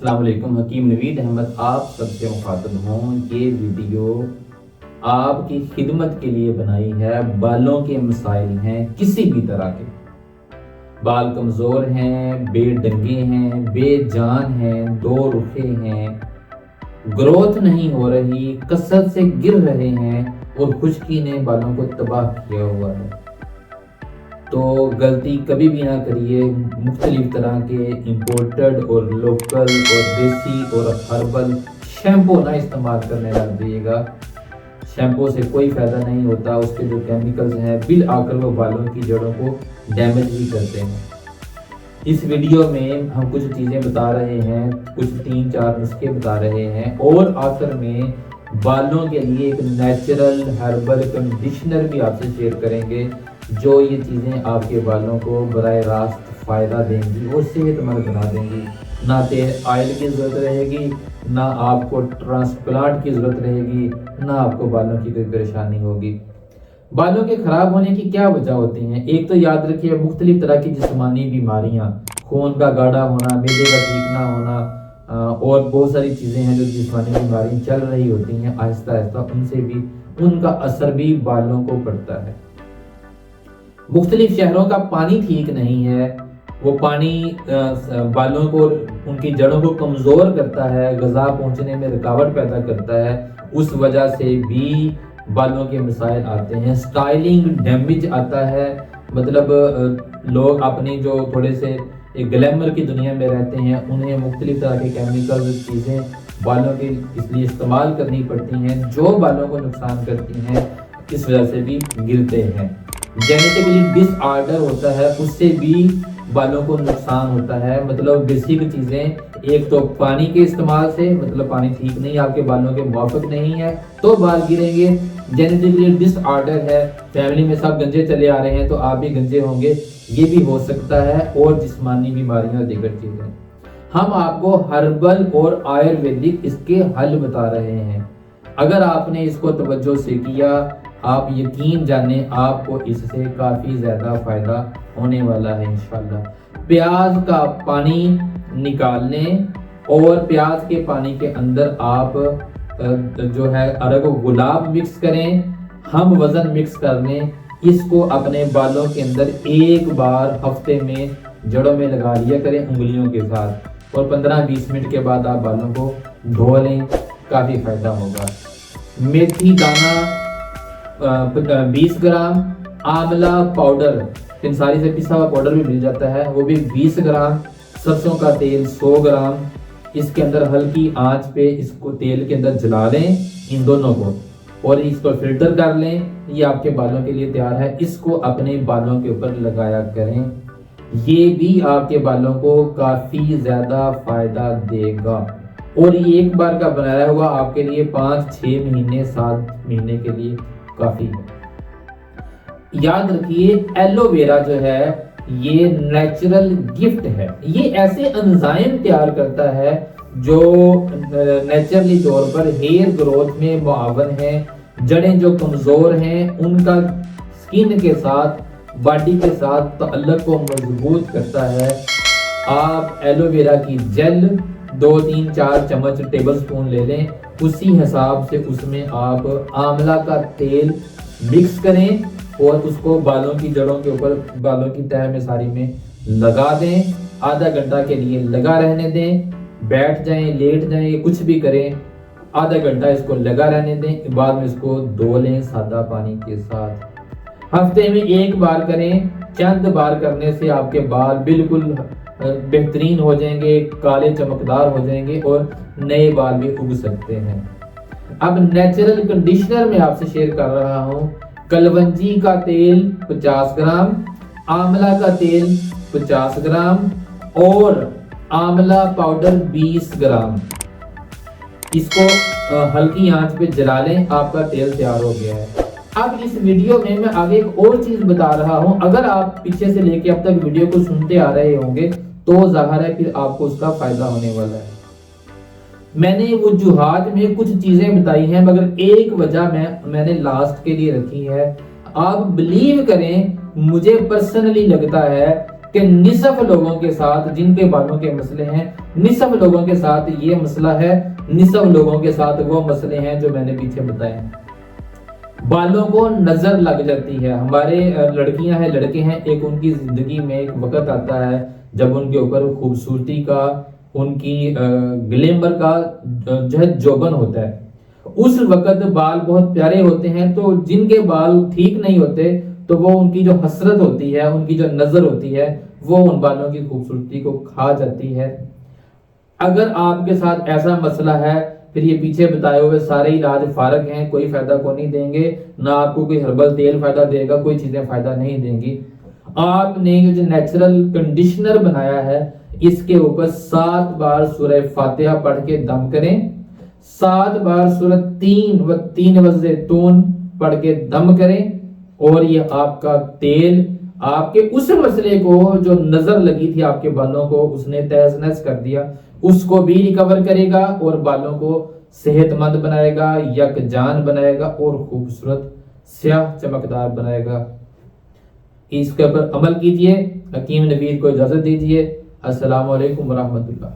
السلام علیکم، حکیم نوید احمد آپ سب سے مخاطب ہوں۔ یہ ویڈیو آپ کی خدمت کے لیے بنائی ہے۔ بالوں کے مسائل ہیں کسی بھی طرح کے، بال کمزور ہیں، بے ڈنگے ہیں، بے جان ہیں، دو رخے ہیں، گروتھ نہیں ہو رہی، کثرت سے گر رہے ہیں اور خشکی نے بالوں کو تباہ کیا ہوا ہے، تو غلطی کبھی بھی نہ کریے۔ مختلف طرح کے امپورٹڈ اور لوکل اور دیسی اور ہربل شیمپو نہ استعمال کرنے لگ جائیے گا۔ شیمپو سے کوئی فائدہ نہیں ہوتا، اس کے جو کیمیکلز ہیں بالآخر وہ بالوں کی جڑوں کو ڈیمیج بھی کرتے ہیں۔ اس ویڈیو میں ہم کچھ چیزیں بتا رہے ہیں، کچھ 3-4 نسخے بتا رہے ہیں، اور آخر میں بالوں کے لیے ایک نیچرل ہربل کنڈیشنر بھی آپ سے شیئر کریں گے، جو یہ چیزیں آپ کے بالوں کو براہ راست فائدہ دیں گی اور صحت مند بنا دیں گی۔ نہ تیل آئل کی ضرورت رہے گی، نہ آپ کو ٹرانسپلانٹ کی ضرورت رہے گی، نہ آپ کو بالوں کی کوئی پریشانی ہوگی۔ بالوں کے خراب ہونے کی کیا وجہ ہوتی ہیں؟ ایک تو یاد رکھیے، مختلف طرح کی جسمانی بیماریاں، خون کا گاڑھا ہونا، معدے کا ٹھیک نہ ہونا، اور بہت ساری چیزیں ہیں جو جسمانی بیماریاں چل رہی ہوتی ہیں آہستہ آہستہ، ان سے بھی ان کا اثر بھی بالوں کو پڑتا ہے۔ مختلف شہروں کا پانی ٹھیک نہیں ہے، وہ پانی بالوں کو، ان کی جڑوں کو کمزور کرتا ہے، غذا پہنچنے میں رکاوٹ پیدا کرتا ہے، اس وجہ سے بھی بالوں کے مسائل آتے ہیں۔ سٹائلنگ ڈیمیج آتا ہے، مطلب لوگ اپنی جو تھوڑے سے گلیمر کی دنیا میں رہتے ہیں، انہیں مختلف طرح کے کیمیکل چیزیں بالوں کے اس لیے استعمال کرنی پڑتی ہیں جو بالوں کو نقصان کرتی ہیں، اس وجہ سے بھی گرتے ہیں۔ جینیٹکلی ڈس آرڈر ہوتا ہے، اس سے بھی بالوں کو نقصان ہوتا ہے۔ مطلب بیسک چیزیں، ایک تو پانی کے استعمال سے، مطلب پانی ٹھیک نہیں، آپ کے بالوں کے موافق نہیں ہے تو بال گریں گے۔ جینیٹکلی ڈس آرڈر ہے، فیملی میں سب گنجے چلے آ رہے ہیں تو آپ بھی گنجے ہوں گے، یہ بھی ہو سکتا ہے، اور جسمانی بیماریاں اور دیگر چیزیں۔ ہم آپ کو ہربل اور آیورویدک اس کے حل بتا رہے ہیں۔ اگر آپ نے اس کو توجہ سے کیا، آپ یقین جانیں آپ کو اس سے کافی زیادہ فائدہ ہونے والا ہے انشاءاللہ۔ پیاز کا پانی نکال لیں اور پیاز کے پانی کے اندر آپ جو ہے ارگ و گلاب مکس کریں، ہم وزن مکس کر لیں، اس کو اپنے بالوں کے اندر ایک بار ہفتے میں جڑوں میں لگا لیا کریں انگلیوں کے ساتھ، اور 15-20 منٹ کے بعد آپ بالوں کو دھو لیں، کافی فائدہ ہوگا۔ میتھی دانہ 20 گرام، آملہ پاؤڈر، پنساری سے پسا ہوا پاؤڈر بھی مل جاتا ہے، وہ بھی 20 گرام، سرسوں کا تیل 100 گرام، اس کے اندر ہلکی آنچ پہ اس کو تیل کے اندر جلا لیں ان دونوں کو، اور اس کو فلٹر کر لیں۔ یہ آپ کے بالوں کے لیے تیار ہے، اس کو اپنے بالوں کے اوپر لگایا کریں، یہ بھی آپ کے بالوں کو کافی زیادہ فائدہ دے گا، اور یہ ایک بار کا بنایا ہوا آپ کے لیے 5-6 مہینے 7 مہینے کے لیے کافی ہے۔ یاد رکھیے، ایلو ویرا جو ہے یہ نیچرل گفٹ ہے، یہ ایسے انزائم تیار کرتا ہے جو نیچرلی طور پر ہیئر گروتھ میں معاون ہیں۔ جڑیں جو کمزور ہیں ان کا سکن کے ساتھ، باڈی کے ساتھ تعلق کو مضبوط کرتا ہے۔ آپ ایلو ویرا کی جیل 2-3-4 چمچ ٹیبل سپون لے لیں، اسی حساب سے اس میں آپ آملہ کا تیل مکس کریں اور اس کو بالوں کی جڑوں کے اوپر، بالوں کی تہہ میں ساری میں لگا دیں، آدھا گھنٹہ کے لیے لگا رہنے دیں، بیٹھ جائیں، لیٹ جائیں، کچھ بھی کریں، آدھا گھنٹہ اس کو لگا رہنے دیں، بعد میں اس کو دھو لیں سادہ پانی کے ساتھ۔ ہفتے میں ایک بار کریں، چند بار کرنے سے آپ کے بال بالکل بہترین ہو جائیں گے، کالے چمکدار ہو جائیں گے، اور نئے بال بھی اگ سکتے ہیں۔ اب نیچرل کنڈیشنر میں آپ سے شیئر کر رہا ہوں۔ کلونجی کا تیل 50 گرام، آملہ کا تیل 50 گرام، اور آملہ پاؤڈر 20 گرام، اس کو ہلکی آنچ پہ جلا لیں، آپ کا تیل تیار ہو گیا ہے۔ اب اس ویڈیو میں آگے ایک اور چیز بتا رہا ہوں، اگر آپ پیچھے سے لے کے اب تک ویڈیو کو سنتے آ رہے ہوں گے تو ظاہر ہے پھر آپ کو اس کا فائدہ ہونے والا ہے۔ میں نے وجوہات میں کچھ چیزیں بتائی ہیں، مگر ایک وجہ میں نے لاسٹ کے لیے رکھی ہے۔ آپ بلیو کریں، مجھے پرسنلی لگتا ہے کہ نصف لوگوں کے ساتھ جن کے بالوں کے مسئلے ہیں، نصف لوگوں کے ساتھ یہ مسئلہ ہے، نصف لوگوں کے ساتھ وہ مسئلے ہیں جو میں نے پیچھے بتائے ہیں۔ بالوں کو نظر لگ جاتی ہے، ہمارے لڑکیاں ہیں لڑکے ہیں، ایک ان کی زندگی میں ایک وقت آتا ہے جب ان کے اوپر خوبصورتی کا، ان کی گلیمر کا جو ہے جوبن ہوتا ہے، اس وقت بال بہت پیارے ہوتے ہیں، تو جن کے بال ٹھیک نہیں ہوتے تو وہ ان کی جو حسرت ہوتی ہے، ان کی جو نظر ہوتی ہے، وہ ان بالوں کی خوبصورتی کو کھا جاتی ہے۔ اگر آپ کے ساتھ ایسا مسئلہ ہے، پھر یہ پیچھے بتائے ہوئے سارے علاج فارغ ہیں، کوئی فائدہ کو نہیں دیں گے، نہ آپ کو کوئی ہربل تیل فائدہ دے گا، کوئی چیزیں فائدہ نہیں دیں گی۔ آپ نے یہ جو نیچرل کنڈیشنر بنایا ہے، اس کے اوپر 7 بار سورہ فاتحہ پڑھ کے دم کریں، 7 بار سورہ 3 والزیتون پڑھ کے دم کریں، اور یہ آپ کا تیل آپ کے اس مسئلے کو جو نظر لگی تھی آپ کے بالوں کو، اس نے تہس نہس کر دیا، اس کو بھی ریکور کرے گا اور بالوں کو صحت مند بنائے گا، یک جان بنائے گا اور خوبصورت سیاہ چمکدار بنائے گا۔ اس کے اوپر عمل کیجئے۔ حکیم نوید کو اجازت دیجئے۔ السلام علیکم ورحمۃ اللہ۔